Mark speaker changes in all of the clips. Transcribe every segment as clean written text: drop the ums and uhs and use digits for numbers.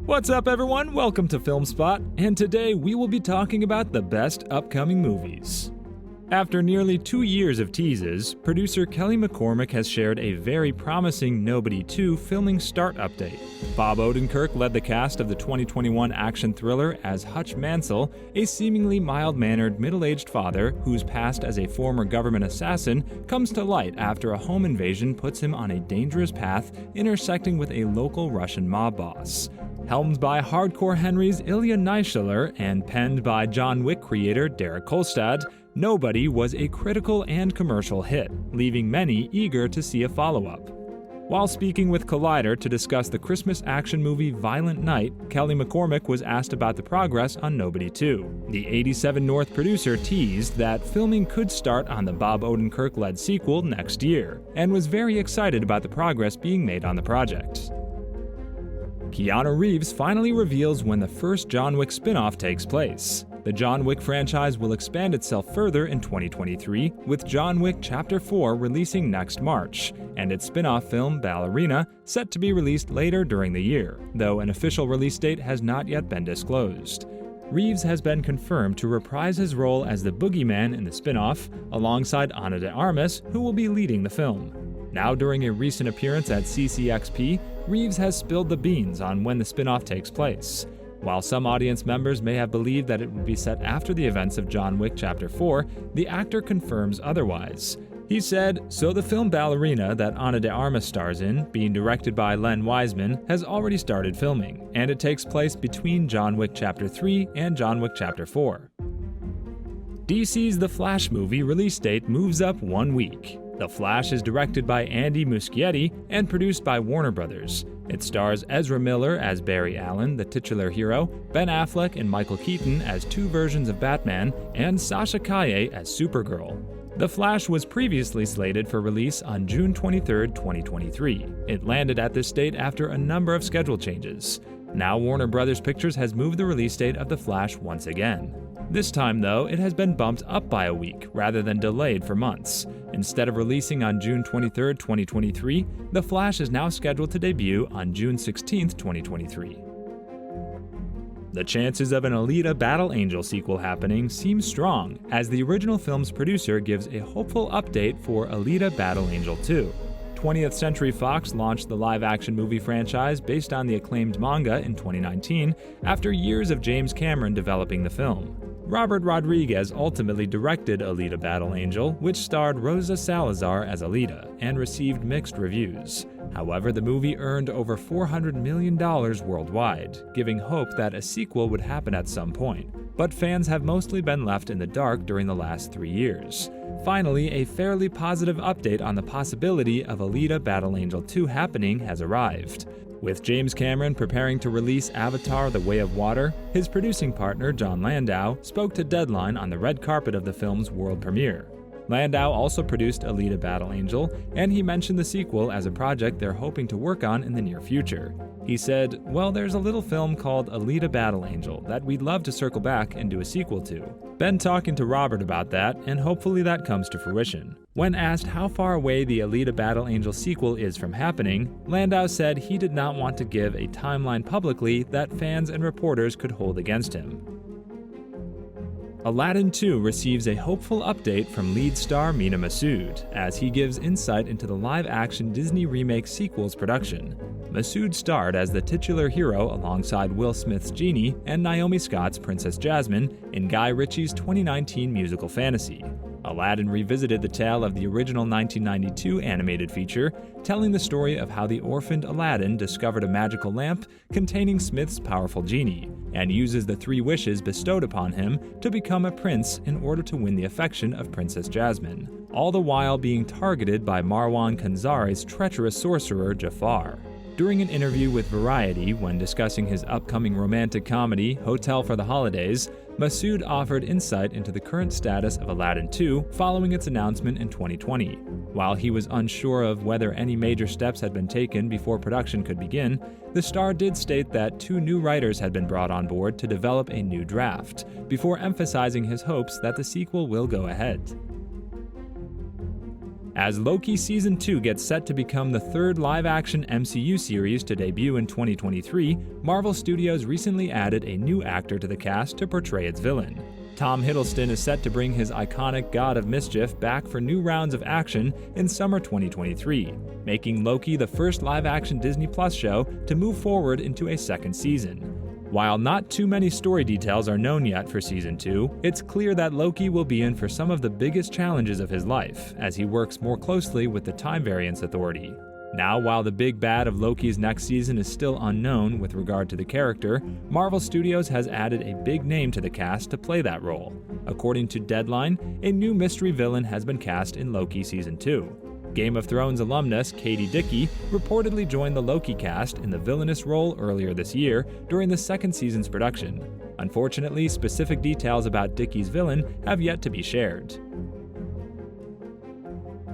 Speaker 1: What's up, everyone? Welcome to FilmSpot, and today we will be talking about the best upcoming movies. After nearly 2 years of teases, producer Kelly McCormick has shared a very promising Nobody 2 filming start update. Bob Odenkirk led the cast of the 2021 action thriller as Hutch Mansell, a seemingly mild-mannered middle-aged father whose past as a former government assassin comes to light after a home invasion puts him on a dangerous path intersecting with a local Russian mob boss. Helmed by Hardcore Henry's Ilya Naishuller and penned by John Wick creator Derek Kolstad, Nobody was a critical and commercial hit, leaving many eager to see a follow-up. While speaking with Collider to discuss the Christmas action movie Violent Night, Kelly McCormick was asked about the progress on Nobody 2. The 87 North producer teased that filming could start on the Bob Odenkirk-led sequel next year, and was very excited about the progress being made on the project. Keanu Reeves finally reveals when the first John Wick spin-off takes place. The John Wick franchise will expand itself further in 2023, with John Wick Chapter 4 releasing next March, and its spin-off film Ballerina set to be released later during the year, though an official release date has not yet been disclosed. Reeves has been confirmed to reprise his role as the boogeyman in the spin-off, alongside Ana de Armas, who will be leading the film. Now, during a recent appearance at CCXP, Reeves has spilled the beans on when the spin-off takes place. While some audience members may have believed that it would be set after the events of John Wick Chapter 4, the actor confirms otherwise. He said, "So the film Ballerina that Ana de Armas stars in, being directed by Len Wiseman, has already started filming, and it takes place between John Wick Chapter 3 and John Wick Chapter 4. DC's The Flash movie release date moves up 1 week. The Flash is directed by Andy Muschietti and produced by Warner Brothers. It stars Ezra Miller as Barry Allen, the titular hero, Ben Affleck and Michael Keaton as two versions of Batman, and Sasha Calle as Supergirl. The Flash was previously slated for release on June 23, 2023. It landed at this date after a number of schedule changes. Now Warner Brothers Pictures has moved the release date of The Flash once again. This time, though, it has been bumped up by a week rather than delayed for months. Instead of releasing on June 23, 2023, The Flash is now scheduled to debut on June 16, 2023. The chances of an Alita Battle Angel sequel happening seem strong, as the original film's producer gives a hopeful update for Alita Battle Angel 2. 20th Century Fox launched the live-action movie franchise based on the acclaimed manga in 2019, after years of James Cameron developing the film. Robert Rodriguez ultimately directed Alita Battle Angel, which starred Rosa Salazar as Alita, and received mixed reviews. However, the movie earned over $400 million worldwide, giving hope that a sequel would happen at some point. But fans have mostly been left in the dark during the last 3 years. Finally, a fairly positive update on the possibility of Alita Battle Angel 2 happening has arrived. With James Cameron preparing to release Avatar: The Way of Water, his producing partner Jon Landau spoke to Deadline on the red carpet of the film's world premiere. Landau also produced Alita Battle Angel, and he mentioned the sequel as a project they're hoping to work on in the near future. He said, "Well, there's a little film called Alita Battle Angel that we'd love to circle back and do a sequel to. Been talking to Robert about that, and hopefully that comes to fruition." When asked how far away the Alita Battle Angel sequel is from happening, Landau said he did not want to give a timeline publicly that fans and reporters could hold against him. Aladdin 2 receives a hopeful update from lead star Mina Massoud, as he gives insight into the live-action Disney remake sequel's production. Massoud starred as the titular hero alongside Will Smith's Genie and Naomi Scott's Princess Jasmine in Guy Ritchie's 2019 musical fantasy. Aladdin revisited the tale of the original 1992 animated feature, telling the story of how the orphaned Aladdin discovered a magical lamp containing Smith's powerful genie, and uses the 3 wishes bestowed upon him to become a prince in order to win the affection of Princess Jasmine, all the while being targeted by Marwan Khanzari's treacherous sorcerer Jafar. During an interview with Variety when discussing his upcoming romantic comedy, Hotel for the Holidays, Massoud offered insight into the current status of Aladdin 2 following its announcement in 2020. While he was unsure of whether any major steps had been taken before production could begin, the star did state that 2 new writers had been brought on board to develop a new draft, before emphasizing his hopes that the sequel will go ahead. As Loki Season 2 gets set to become the third live-action MCU series to debut in 2023, Marvel Studios recently added a new actor to the cast to portray its villain. Tom Hiddleston is set to bring his iconic God of Mischief back for new rounds of action in summer 2023, making Loki the first live-action Disney Plus show to move forward into a second season. While not too many story details are known yet for Season 2, it's clear that Loki will be in for some of the biggest challenges of his life, as he works more closely with the Time Variance Authority. Now, while the big bad of Loki's next season is still unknown with regard to the character, Marvel Studios has added a big name to the cast to play that role. According to Deadline, a new mystery villain has been cast in Loki Season 2. Game of Thrones alumnus Katie Dickey reportedly joined the Loki cast in the villainous role earlier this year during the second season's production. Unfortunately, specific details about Dickey's villain have yet to be shared.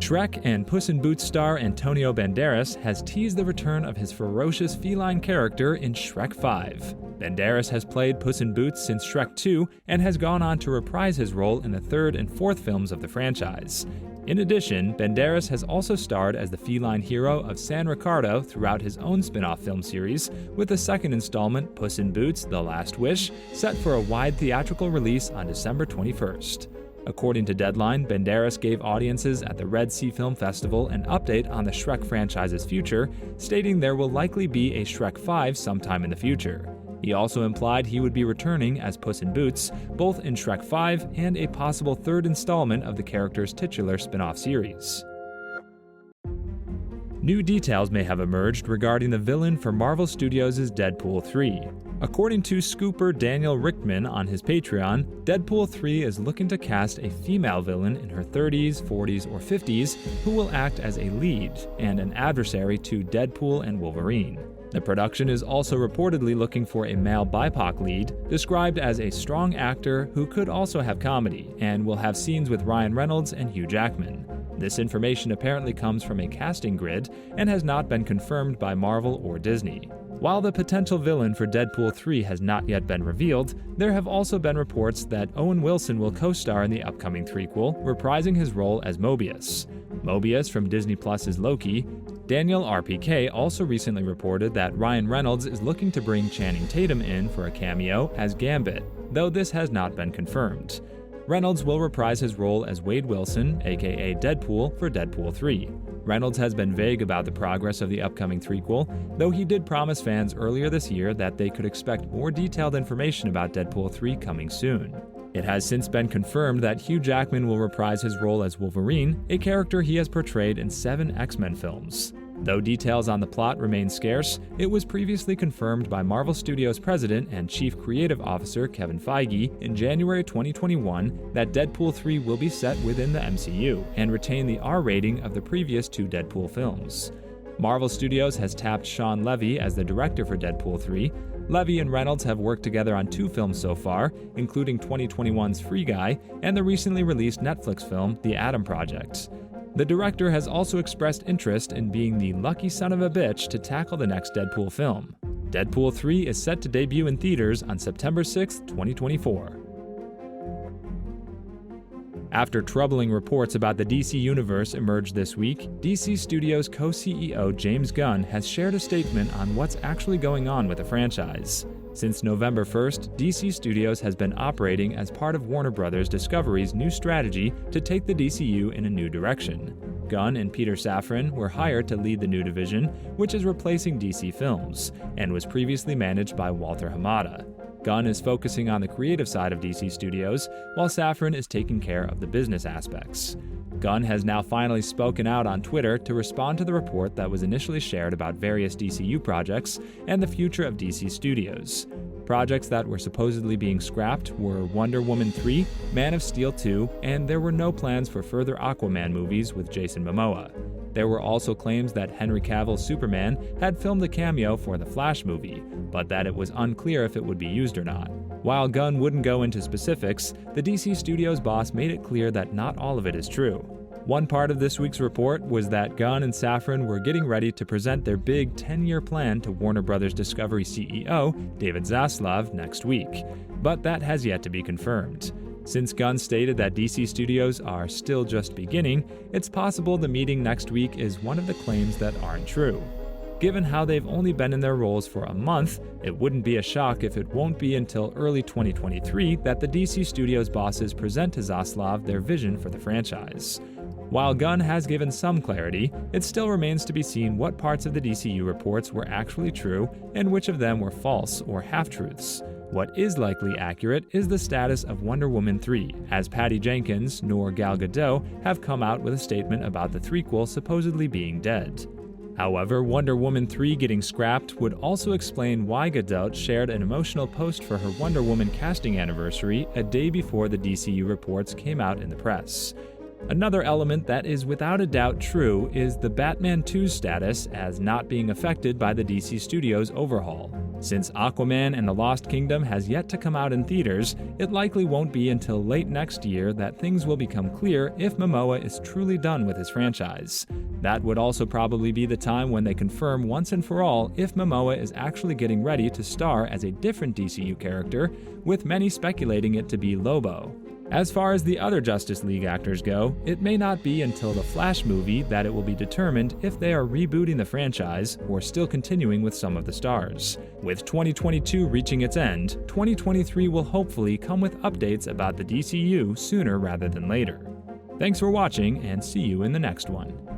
Speaker 1: Shrek and Puss in Boots star Antonio Banderas has teased the return of his ferocious feline character in Shrek 5. Banderas has played Puss in Boots since Shrek 2 and has gone on to reprise his role in the third and fourth films of the franchise. In addition, Banderas has also starred as the feline hero of San Ricardo throughout his own spin-off film series, with the second installment, Puss in Boots: The Last Wish, set for a wide theatrical release on December 21st. According to Deadline, Banderas gave audiences at the Red Sea Film Festival an update on the Shrek franchise's future, stating there will likely be a Shrek 5 sometime in the future. He also implied he would be returning as Puss in Boots, both in Shrek 5 and a possible third installment of the character's titular spin-off series. New details may have emerged regarding the villain for Marvel Studios' Deadpool 3. According to scooper Daniel Richtman on his Patreon, Deadpool 3 is looking to cast a female villain in her 30s, 40s, or 50s who will act as a lead and an adversary to Deadpool and Wolverine. The production is also reportedly looking for a male BIPOC lead, described as a strong actor who could also have comedy, and will have scenes with Ryan Reynolds and Hugh Jackman. This information apparently comes from a casting grid and has not been confirmed by Marvel or Disney. While the potential villain for Deadpool 3 has not yet been revealed, there have also been reports that Owen Wilson will co-star in the upcoming threequel, reprising his role as Mobius. Mobius from Disney Plus's Loki. Daniel RPK also recently reported that Ryan Reynolds is looking to bring Channing Tatum in for a cameo as Gambit, though this has not been confirmed. Reynolds will reprise his role as Wade Wilson, aka Deadpool, for Deadpool 3. Reynolds has been vague about the progress of the upcoming threequel, though he did promise fans earlier this year that they could expect more detailed information about Deadpool 3 coming soon. It has since been confirmed that Hugh Jackman will reprise his role as Wolverine, a character he has portrayed in 7 X-Men films. Though details on the plot remain scarce, it was previously confirmed by Marvel Studios president and chief creative officer Kevin Feige in January 2021 that Deadpool 3 will be set within the MCU and retain the R rating of the previous 2 Deadpool films. Marvel Studios has tapped Sean Levy as the director for Deadpool 3. Levy and Reynolds have worked together on 2 films so far, including 2021's Free Guy and the recently released Netflix film The Adam Project. The director has also expressed interest in being the lucky son of a bitch to tackle the next Deadpool film. Deadpool 3 is set to debut in theaters on September 6, 2024. After troubling reports about the DC Universe emerged this week, DC Studios co-CEO James Gunn has shared a statement on what's actually going on with the franchise. Since November 1st, DC Studios has been operating as part of Warner Bros. Discovery's new strategy to take the DCU in a new direction. Gunn and Peter Safran were hired to lead the new division, which is replacing DC Films, and was previously managed by Walter Hamada. Gunn is focusing on the creative side of DC Studios, while Safran is taking care of the business aspects. Gunn has now finally spoken out on Twitter to respond to the report that was initially shared about various DCU projects and the future of DC Studios. Projects that were supposedly being scrapped were Wonder Woman 3, Man of Steel 2, and there were no plans for further Aquaman movies with Jason Momoa. There were also claims that Henry Cavill's Superman had filmed a cameo for the Flash movie, but that it was unclear if it would be used or not. While Gunn wouldn't go into specifics, the DC Studios boss made it clear that not all of it is true. One part of this week's report was that Gunn and Safran were getting ready to present their big 10-year plan to Warner Bros. Discovery CEO David Zaslav next week, but that has yet to be confirmed. Since Gunn stated that DC Studios are still just beginning, it's possible the meeting next week is one of the claims that aren't true. Given how they've only been in their roles for a month, it wouldn't be a shock if it won't be until early 2023 that the DC Studios bosses present to Zaslav their vision for the franchise. While Gunn has given some clarity, it still remains to be seen what parts of the DCU reports were actually true and which of them were false or half-truths. What is likely accurate is the status of Wonder Woman 3, as Patty Jenkins nor Gal Gadot have come out with a statement about the threequel supposedly being dead. However, Wonder Woman 3 getting scrapped would also explain why Gadot shared an emotional post for her Wonder Woman casting anniversary a day before the DCU reports came out in the press. Another element that is without a doubt true is the Batman 2's status as not being affected by the DC Studios overhaul. Since Aquaman and the Lost Kingdom has yet to come out in theaters, it likely won't be until late next year that things will become clear if Momoa is truly done with his franchise. That would also probably be the time when they confirm once and for all if Momoa is actually getting ready to star as a different DCU character, with many speculating it to be Lobo. As far as the other Justice League actors go, it may not be until the Flash movie that it will be determined if they are rebooting the franchise or still continuing with some of the stars. With 2022 reaching its end, 2023 will hopefully come with updates about the DCU sooner rather than later. Thanks for watching, and see you in the next one.